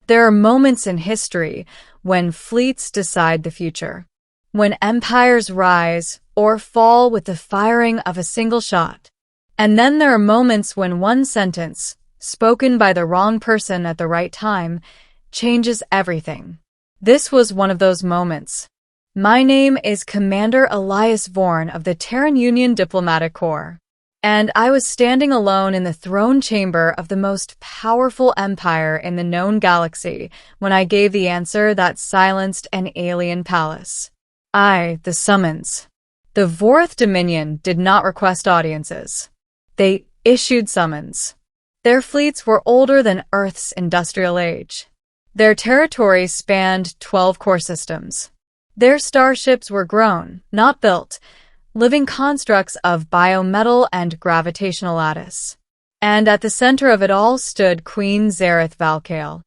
There are moments in history when fleets decide the future, when empires rise or fall with the firing of a single shot. And then there are moments when one sentence, spoken by the wrong person at the right time, changes everything. This was one of those moments. My name is Commander Elias Vorn of the Terran Union Diplomatic Corps, and I was standing alone in the throne chamber of the most powerful empire in the known galaxy when I gave the answer that silenced an alien palace. The summons. The Vorath Dominion did not request audiences. They issued summons. Their fleets were older than Earth's industrial age. Their territory spanned 12 core systems. Their starships were grown, not built, living constructs of biometal and gravitational lattice. And at the center of it all stood Queen Zareth Valkale.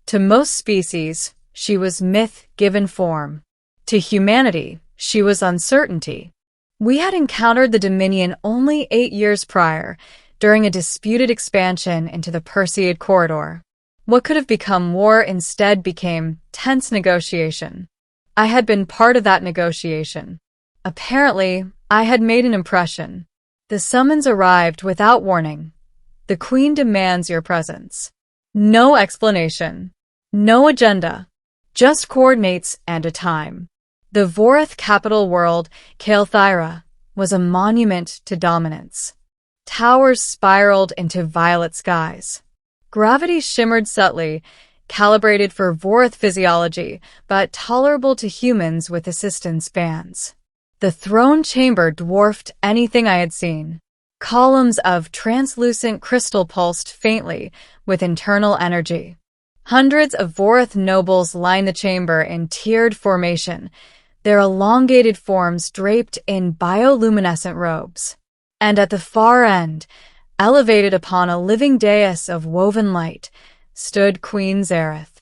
To most species, she was myth given form. To humanity, she was uncertainty. We had encountered the Dominion only 8 years prior, during a disputed expansion into the Perseid corridor. What could have become war instead became tense negotiation. I had been part of that negotiation. Apparently, I had made an impression. The summons arrived without warning. The Queen demands your presence. No explanation. No agenda. Just coordinates and a time. The Vorath capital world, Kael'thira, was a monument to dominance. Towers spiraled into violet skies. Gravity shimmered subtly, calibrated for Vorath physiology, but tolerable to humans with assistance fans. The throne chamber dwarfed anything I had seen. Columns of translucent crystal pulsed faintly with internal energy. Hundreds of Vorath nobles lined the chamber in tiered formation, their elongated forms draped in bioluminescent robes. And at the far end, elevated upon a living dais of woven light, stood Queen Zareth.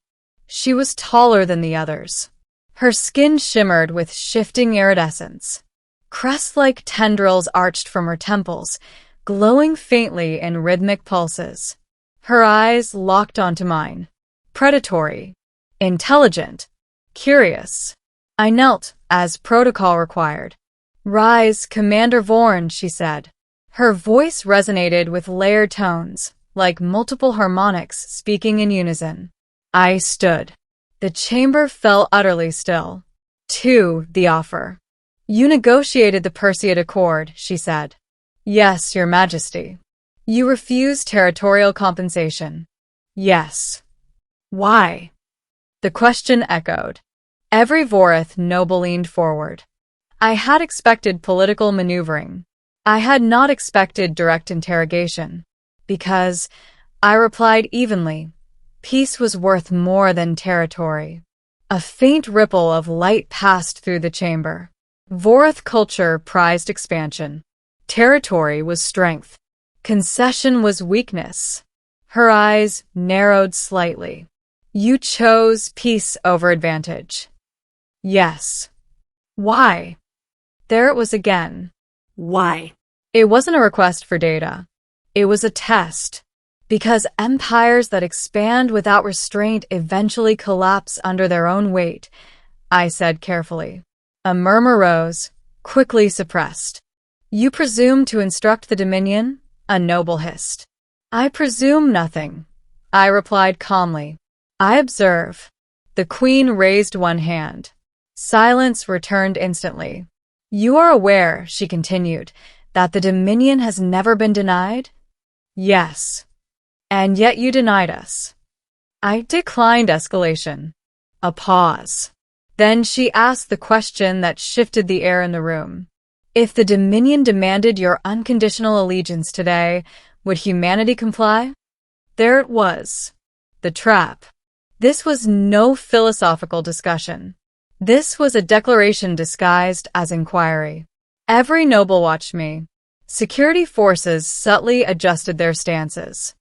She was taller than the others. Her skin shimmered with shifting iridescence. Crest-like tendrils arched from her temples, glowing faintly in rhythmic pulses. Her eyes locked onto mine. Predatory. Intelligent. Curious. I knelt, as protocol required. "Rise, Commander Vorn," she said. Her voice resonated with layered tones, like multiple harmonics speaking in unison. I stood. The chamber fell utterly still. The offer. "You negotiated the Perseid Accord," she said. "Yes, Your Majesty." "You refused territorial compensation." "Yes." "Why?" The question echoed. Every Vorath noble leaned forward. I had expected political maneuvering. I had not expected direct interrogation. Because, I replied evenly, peace was worth more than territory. A faint ripple of light passed through the chamber. Vorath culture prized expansion. Territory was strength. Concession was weakness. Her eyes narrowed slightly. You chose peace over advantage. Yes. Why? There it was again. Why? It wasn't a request for data. It was a test. Because empires that expand without restraint eventually collapse under their own weight, I said carefully. A murmur rose, quickly suppressed. You presume to instruct the Dominion? A noble hissed. I presume nothing, I replied calmly. I observe. The Queen raised one hand. Silence returned instantly. You are aware, she continued, that the Dominion has never been denied? Yes. And yet you denied us. I declined escalation. A pause. Then she asked the question that shifted the air in the room. If the Dominion demanded your unconditional allegiance today, would humanity comply? There it was. The trap. This was no philosophical discussion. This was a declaration disguised as inquiry. Every noble watched me. Security forces subtly adjusted their stances.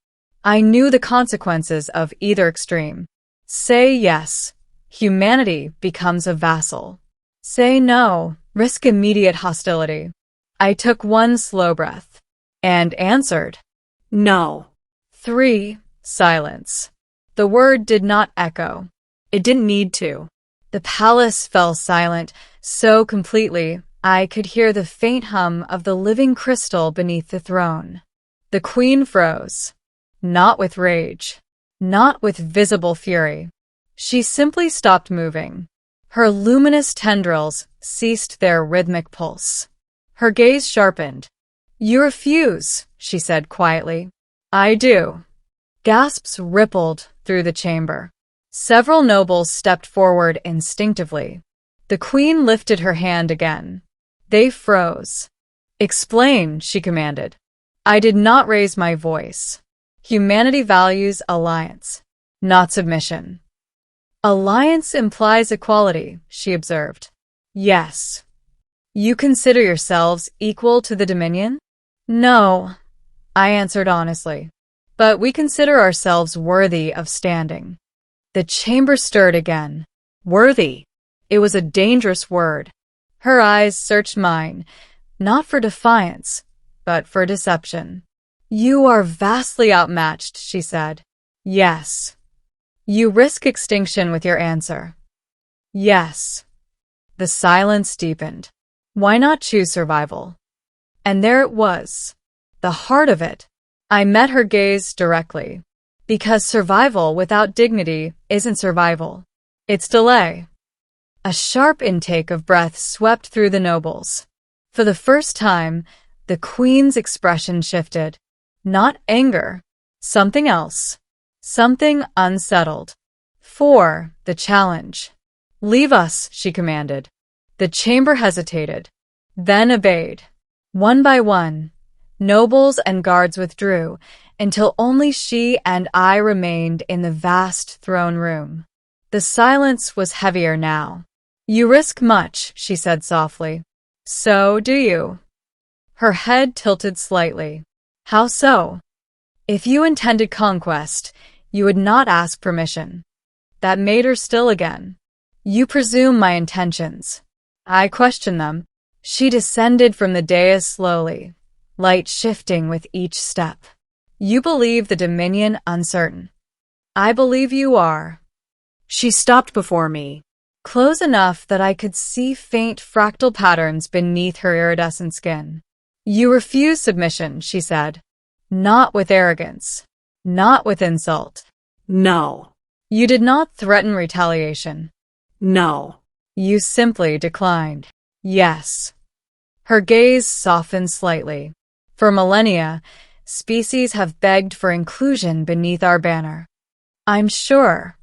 I knew the consequences of either extreme. Say yes, humanity becomes a vassal. Say no, risk immediate hostility. I took one slow breath and answered, no. 3. Silence. The word did not echo. It didn't need to. The palace fell silent, so completely I could hear the faint hum of the living crystal beneath the throne. The queen froze. Not with rage. Not with visible fury. She simply stopped moving. Her luminous tendrils ceased their rhythmic pulse. Her gaze sharpened. "You refuse," she said quietly. "I do." Gasps rippled through the chamber. Several nobles stepped forward instinctively. The queen lifted her hand again. They froze. "Explain," she commanded. I did not raise my voice. Humanity values alliance, not submission. "Alliance implies equality," she observed. "Yes." "You consider yourselves equal to the Dominion?" "No," I answered honestly. "But we consider ourselves worthy of standing." The chamber stirred again. Worthy. It was a dangerous word. Her eyes searched mine, not for defiance, but for deception. "You are vastly outmatched," she said. "Yes." "You risk extinction with your answer." "Yes." The silence deepened. Why not choose survival? And there it was. The heart of it. I met her gaze directly. Because survival without dignity isn't survival. It's delay. A sharp intake of breath swept through the nobles. For the first time, the queen's expression shifted. Not anger. Something else. Something unsettled. "For the challenge." "Leave us," she commanded. The chamber hesitated, then obeyed. One by one, nobles and guards withdrew, until only she and I remained in the vast throne room. The silence was heavier now. "You risk much," she said softly. "So do you." Her head tilted slightly. "How so?" "If you intended conquest, you would not ask permission." That made her still again. "You presume my intentions." "I question them." She descended from the dais slowly, light shifting with each step. "You believe the Dominion uncertain." "I believe you are." She stopped before me, close enough that I could see faint fractal patterns beneath her iridescent skin. "You refuse submission," she said. Not with arrogance. Not with insult. "No." "You did not threaten retaliation." "No." "You simply declined." "Yes." Her gaze softened slightly. "For millennia, species have begged for inclusion beneath our banner. I'm sure.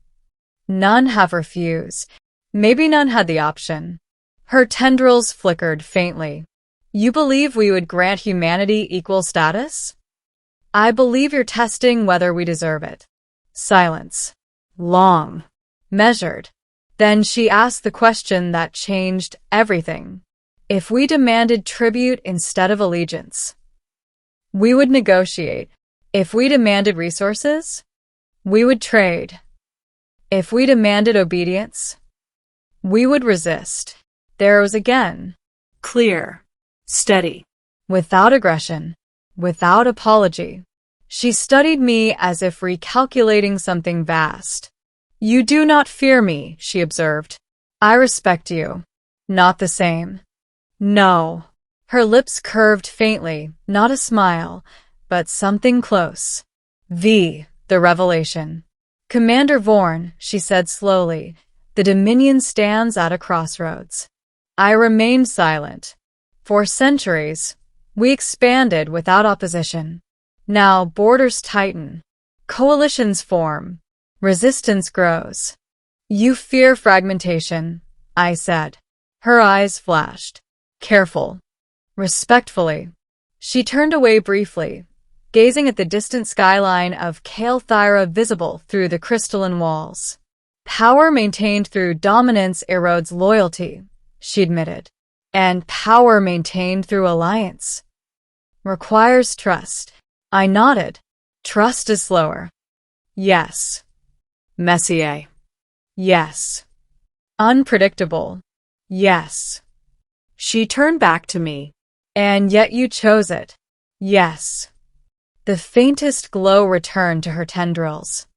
None have refused. Maybe none had the option." Her tendrils flickered faintly. "You believe we would grant humanity equal status?" "I believe you're testing whether we deserve it." Silence. Long. Measured. Then she asked the question that changed everything. "If we demanded tribute instead of allegiance?" "We would negotiate." "If we demanded resources?" "We would trade." "If we demanded obedience?" "We would resist." There it was again. Clear. Steady. Without aggression. Without apology. She studied me as if recalculating something vast. "You do not fear me," she observed. "I respect you." "Not the same." "No." Her lips curved faintly, not a smile, but something close. The revelation. "Commander Vorn," she said slowly, "the Dominion stands at a crossroads." I remained silent. For centuries, we expanded without opposition. Now borders tighten. Coalitions form. Resistance grows. "You fear fragmentation," I said. Her eyes flashed. Careful. Respectfully. She turned away briefly, gazing at the distant skyline of Kael'thira visible through the crystalline walls. "Power maintained through dominance erodes loyalty," she admitted. "And power maintained through alliance requires trust." I nodded. "Trust is slower." "Yes." "Messier." "Yes." "Unpredictable." "Yes." She turned back to me. "And yet you chose it." "Yes." The faintest glow returned to her tendrils.